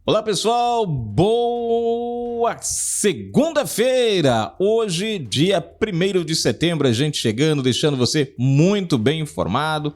Olá pessoal, boa segunda-feira! Hoje, dia 1º de setembro, a gente chegando, deixando você muito bem informado,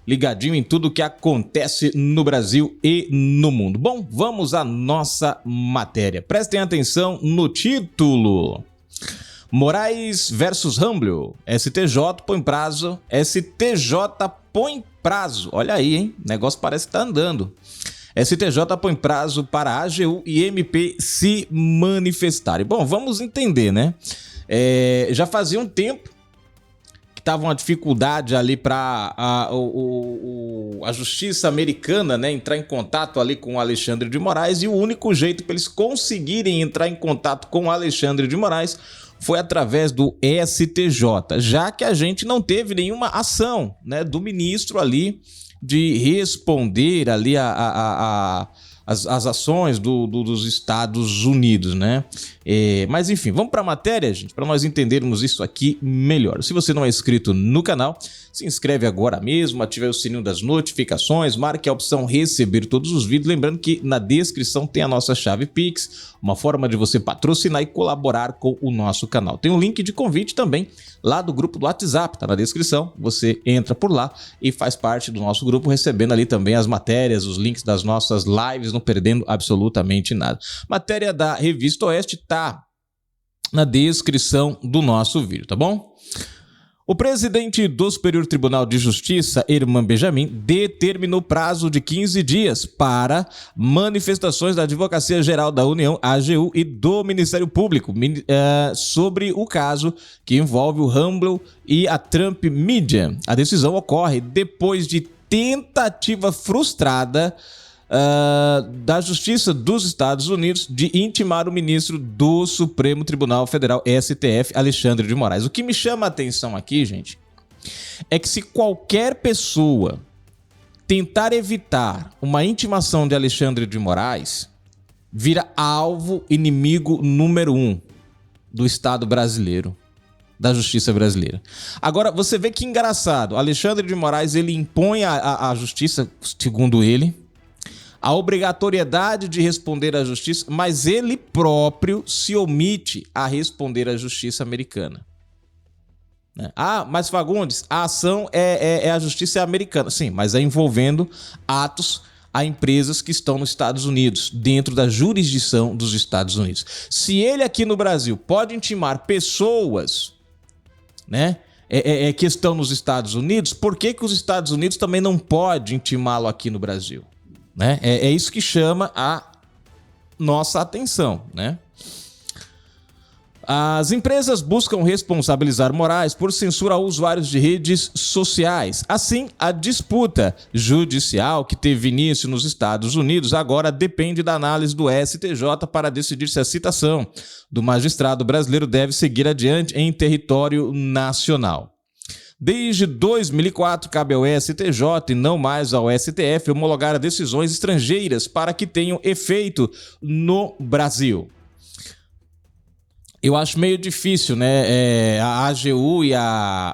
ligadinho em tudo que acontece no Brasil e no mundo. Bom, vamos à nossa matéria. Prestem atenção no título. Moraes versus Ramblo, STJ põe prazo, olha aí, hein? O negócio parece que tá andando. STJ põe prazo para AGU e MP se manifestarem. Bom, vamos entender, né? Já fazia um tempo que tava uma dificuldade ali para a justiça americana, né, entrar em contato ali com o Alexandre de Moraes, e o único jeito para eles conseguirem entrar em contato com o Alexandre de Moraes foi através do STJ, já que a gente não teve nenhuma ação, né, do ministro ali de responder ali as ações dos Estados Unidos, né? Mas enfim, vamos para a matéria, gente, para nós entendermos isso aqui melhor. Se você não é inscrito no canal, se inscreve agora mesmo, ative o sininho das notificações, marque a opção receber todos os vídeos, lembrando que na descrição tem a nossa chave Pix, uma forma de você patrocinar e colaborar com o nosso canal. Tem um link de convite também lá do grupo do WhatsApp, tá na descrição, você entra por lá e faz parte do nosso grupo, recebendo ali também as matérias, os links das nossas lives, não perdendo absolutamente nada. Matéria da Revista Oeste tá na descrição do nosso vídeo, tá bom? O presidente do Superior Tribunal de Justiça, Herman Benjamin, determinou prazo de 15 dias para manifestações da Advocacia Geral da União, AGU, e do Ministério Público sobre o caso que envolve o Ramblo e a Trump Media. A decisão ocorre depois de tentativa frustrada da Justiça dos Estados Unidos de intimar o ministro do Supremo Tribunal Federal, STF, Alexandre de Moraes. O que me chama a atenção aqui, gente, é que se qualquer pessoa tentar evitar uma intimação de Alexandre de Moraes, vira alvo inimigo número 1 do Estado brasileiro, da justiça brasileira. Agora, você vê que engraçado, Alexandre de Moraes, ele impõe à justiça, segundo ele, a obrigatoriedade de responder à justiça, mas ele próprio se omite a responder à justiça americana. Mas Fagundes, a ação é a justiça americana. Sim, mas é envolvendo atos a empresas que estão nos Estados Unidos, dentro da jurisdição dos Estados Unidos. Se ele aqui no Brasil pode intimar pessoas, né, que estão nos Estados Unidos, por que os Estados Unidos também não podem intimá-lo aqui no Brasil? Né? É isso que chama a nossa atenção, né? As empresas buscam responsabilizar Moraes por censura a usuários de redes sociais. Assim, a disputa judicial que teve início nos Estados Unidos agora depende da análise do STJ para decidir se a citação do magistrado brasileiro deve seguir adiante em território nacional. Desde 2004, cabe ao STJ e não mais ao STF homologar decisões estrangeiras para que tenham efeito no Brasil. Eu acho meio difícil, né, a AGU e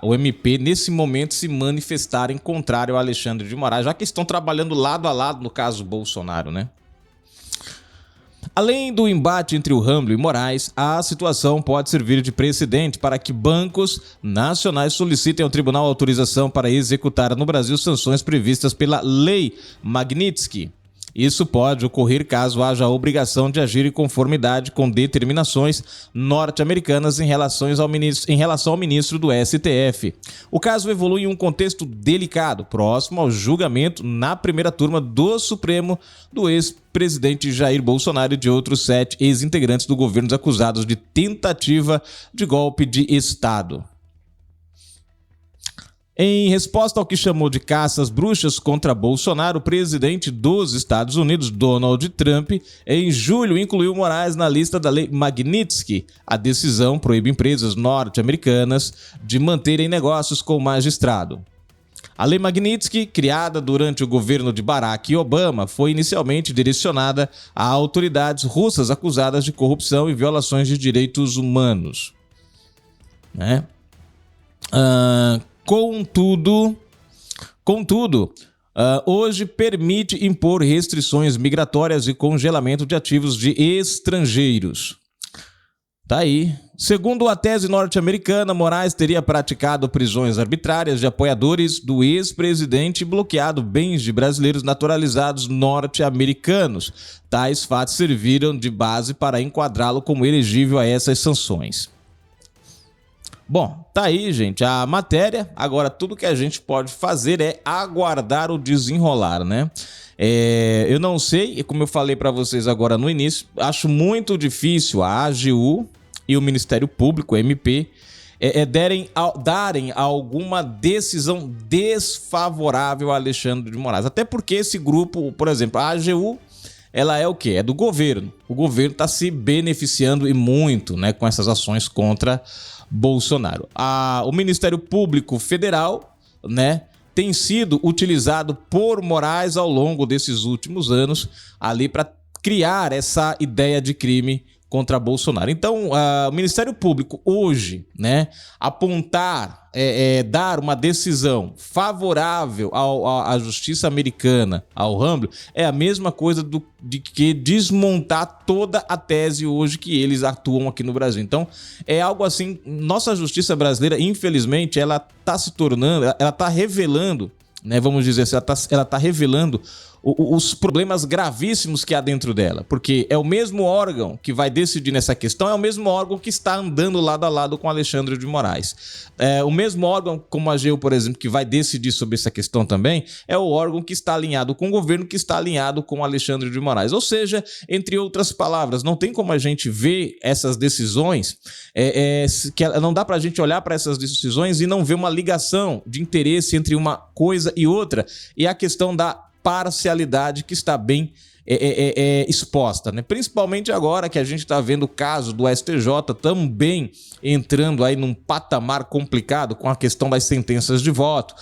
o MP nesse momento se manifestarem contrário ao Alexandre de Moraes, já que estão trabalhando lado a lado no caso Bolsonaro, né? Além do embate entre o Ramblo e Moraes, a situação pode servir de precedente para que bancos nacionais solicitem ao tribunal autorização para executar no Brasil sanções previstas pela Lei Magnitsky. Isso pode ocorrer caso haja a obrigação de agir em conformidade com determinações norte-americanas em relação ao ministro do STF. O caso evolui em um contexto delicado, próximo ao julgamento na primeira turma do Supremo do ex-presidente Jair Bolsonaro e de outros 7 ex-integrantes do governo acusados de tentativa de golpe de Estado. Em resposta ao que chamou de caça às bruxas contra Bolsonaro, o presidente dos Estados Unidos, Donald Trump, em julho incluiu Moraes na lista da Lei Magnitsky. A decisão proíbe empresas norte-americanas de manterem negócios com o magistrado. A Lei Magnitsky, criada durante o governo de Barack Obama, foi inicialmente direcionada a autoridades russas acusadas de corrupção e violações de direitos humanos. Contudo, hoje permite impor restrições migratórias e congelamento de ativos de estrangeiros. Tá aí. Segundo a tese norte-americana, Moraes teria praticado prisões arbitrárias de apoiadores do ex-presidente e bloqueado bens de brasileiros naturalizados norte-americanos. Tais fatos serviram de base para enquadrá-lo como elegível a essas sanções. Bom, tá aí, gente, a matéria. Agora, tudo que a gente pode fazer é aguardar o desenrolar, né? Eu não sei, como eu falei para vocês agora no início, acho muito difícil a AGU e o Ministério Público, o MP, darem alguma decisão desfavorável a Alexandre de Moraes. Até porque esse grupo, por exemplo, a AGU, ela é o quê? É do governo. O governo está se beneficiando e muito, né, com essas ações contra Bolsonaro. O Ministério Público Federal, né, tem sido utilizado por Moraes ao longo desses últimos anos ali para criar essa ideia de crime contra Bolsonaro. Então, o Ministério Público hoje, né, apontar, dar uma decisão favorável à justiça americana, ao Ramblo, é a mesma coisa de que desmontar toda a tese hoje que eles atuam aqui no Brasil. Então, é algo assim, nossa justiça brasileira, infelizmente, ela está se tornando, ela está revelando, né, vamos dizer assim, ela tá revelando os problemas gravíssimos que há dentro dela, porque é o mesmo órgão que vai decidir nessa questão, é o mesmo órgão que está andando lado a lado com Alexandre de Moraes. O mesmo órgão, como a AGU, por exemplo, que vai decidir sobre essa questão também, é o órgão que está alinhado com o governo, que está alinhado com Alexandre de Moraes. Ou seja, entre outras palavras, não tem como a gente ver essas decisões, que não dá para a gente olhar para essas decisões e não ver uma ligação de interesse entre uma coisa e outra, e a questão da parcialidade que está bem exposta, né? Principalmente agora que a gente está vendo o caso do STJ também entrando aí num patamar complicado com a questão das sentenças de voto,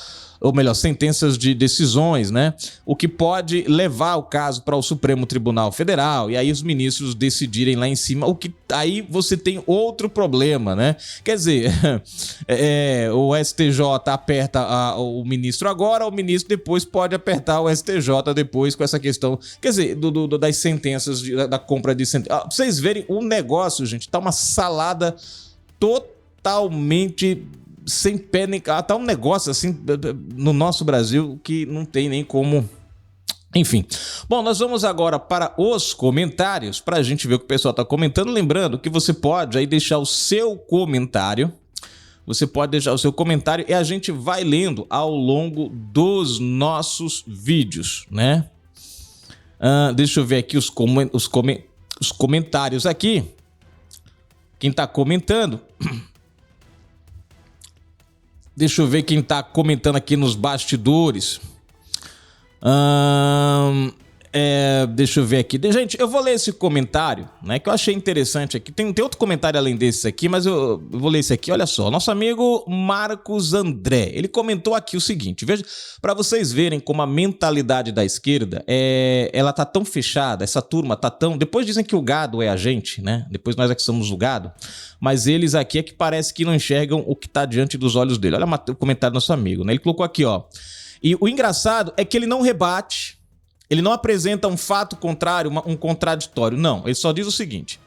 ou melhor, sentenças de decisões, né? O que pode levar o caso para o Supremo Tribunal Federal e aí os ministros decidirem lá em cima, o que aí você tem outro problema, né? Quer dizer, o STJ aperta o ministro agora, o ministro depois pode apertar o STJ depois com essa questão, quer dizer, das sentenças, da compra de sentenças. Pra vocês verem, o negócio, gente, tá uma salada totalmente sem pé nem... Tá um negócio assim no nosso Brasil que não tem nem como... Enfim. Bom, nós vamos agora para os comentários, para a gente ver o que o pessoal está comentando. Lembrando que você pode aí deixar o seu comentário. Você pode deixar o seu comentário e a gente vai lendo ao longo dos nossos vídeos, né? Deixa eu ver aqui os comentários aqui. Quem está comentando... Deixa eu ver quem tá comentando aqui nos bastidores. Deixa eu ver aqui. Gente, eu vou ler esse comentário, né, que eu achei interessante aqui. Tem outro comentário além desse aqui, mas eu vou ler esse aqui. Olha só, nosso amigo Marcos André, ele comentou aqui o seguinte, veja, para vocês verem como a mentalidade da esquerda, ela tá tão fechada, essa turma tá tão... Depois dizem que o gado é a gente, né? Depois nós é que somos o gado, mas eles aqui é que parece que não enxergam o que tá diante dos olhos dele. Olha o comentário do nosso amigo, né? Ele colocou aqui, ó. E o engraçado é que ele não rebate, ele não apresenta um fato contrário, um contraditório. Não, ele só diz o seguinte: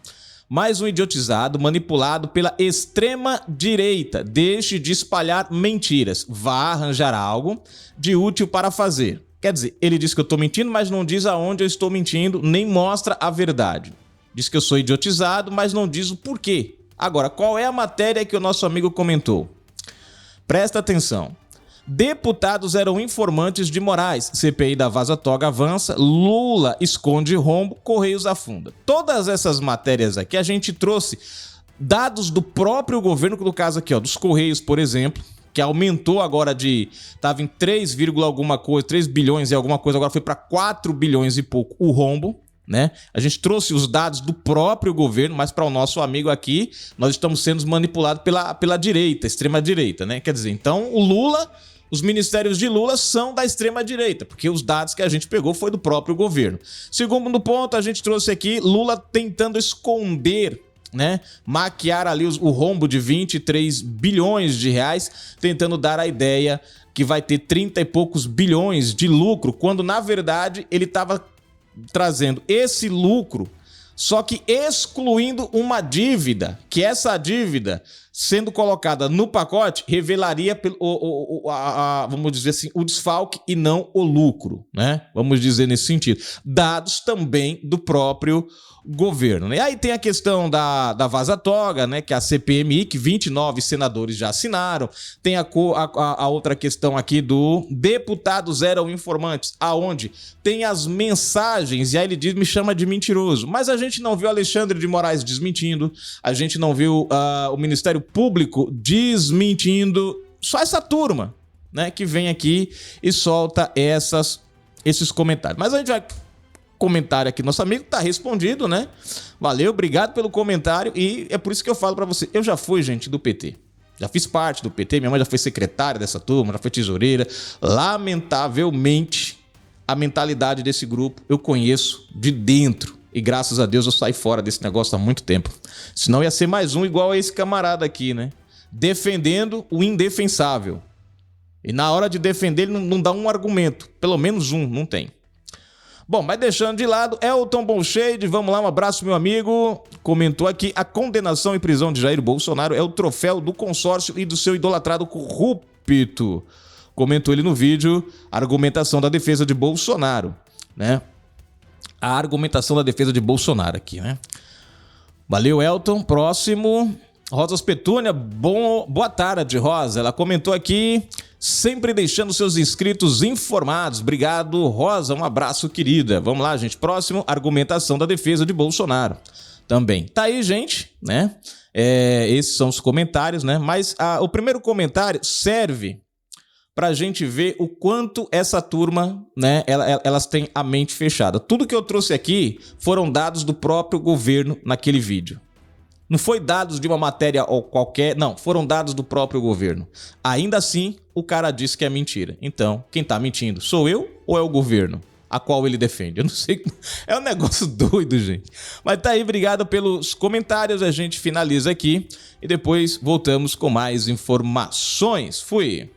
mais um idiotizado, manipulado pela extrema-direita. Deixe de espalhar mentiras. Vá arranjar algo de útil para fazer. Quer dizer, ele diz que eu estou mentindo, mas não diz aonde eu estou mentindo, nem mostra a verdade. Diz que eu sou idiotizado, mas não diz o porquê. Agora, qual é a matéria que o nosso amigo comentou? Presta atenção. Deputados eram informantes de Moraes. CPI da Vaza Toga avança. Lula esconde rombo. Correios afunda. Todas essas matérias aqui a gente trouxe dados do próprio governo, no caso aqui, ó, dos Correios, por exemplo, que aumentou agora estava em 3, alguma coisa, 3 bilhões e alguma coisa, agora foi para 4 bilhões e pouco o rombo, né? A gente trouxe os dados do próprio governo, mas para o nosso amigo aqui, nós estamos sendo manipulados pela direita, extrema-direita, né? Quer dizer, então o Lula... Os ministérios de Lula são da extrema-direita, porque os dados que a gente pegou foi do próprio governo. Segundo ponto, a gente trouxe aqui Lula tentando esconder, né, maquiar ali o rombo de 23 bilhões de reais, tentando dar a ideia que vai ter 30 e poucos bilhões de lucro, quando na verdade ele estava trazendo esse lucro, só que excluindo uma dívida, que essa dívida, sendo colocada no pacote, revelaria, vamos dizer assim, o desfalque e não o lucro, né? Vamos dizer nesse sentido. Dados também do próprio governo. E aí tem a questão da vaza-toga, né, que é a CPMI, que 29 senadores já assinaram. Tem a outra questão aqui do deputados eram informantes, aonde tem as mensagens, e aí ele diz, me chama de mentiroso. Mas a gente não viu Alexandre de Moraes desmentindo, a gente não viu o Ministério Público desmentindo, só essa turma, né, que vem aqui e solta esses comentários. Mas a gente vai... Comentário aqui, nosso amigo tá respondido, né? Valeu, obrigado pelo comentário. E é por isso que eu falo pra você, eu já fui, gente, do PT. Já fiz parte do PT, minha mãe já foi secretária dessa turma, já foi tesoureira. Lamentavelmente, a mentalidade desse grupo eu conheço de dentro. E graças a Deus eu saí fora desse negócio há muito tempo. Senão ia ser mais um igual a esse camarada aqui, né? Defendendo o indefensável. E na hora de defender ele não dá um argumento. Pelo menos um, não tem. Bom, mas deixando de lado, Elton Bonshade, vamos lá, um abraço, meu amigo. Comentou aqui, a condenação e prisão de Jair Bolsonaro é o troféu do consórcio e do seu idolatrado corrupto. Comentou ele no vídeo, a argumentação da defesa de Bolsonaro, né? A argumentação da defesa de Bolsonaro aqui, né? Valeu, Elton. Próximo, Rosas Petúnia, boa tarde, Rosa. Ela comentou aqui... Sempre deixando seus inscritos informados. Obrigado, Rosa. Um abraço, querida. Vamos lá, gente. Próximo, argumentação da defesa de Bolsonaro. Também. Tá aí, gente, né? Esses são os comentários, né? Mas o primeiro comentário serve pra gente ver o quanto essa turma, né? Elas têm a mente fechada. Tudo que eu trouxe aqui foram dados do próprio governo naquele vídeo. Não foi dados de uma matéria ou qualquer, não, foram dados do próprio governo. Ainda assim, o cara disse que é mentira. Então, quem tá mentindo? Sou eu ou é o governo? A qual ele defende? Eu não sei. É um negócio doido, gente. Mas tá aí, obrigado pelos comentários. A gente finaliza aqui e depois voltamos com mais informações. Fui!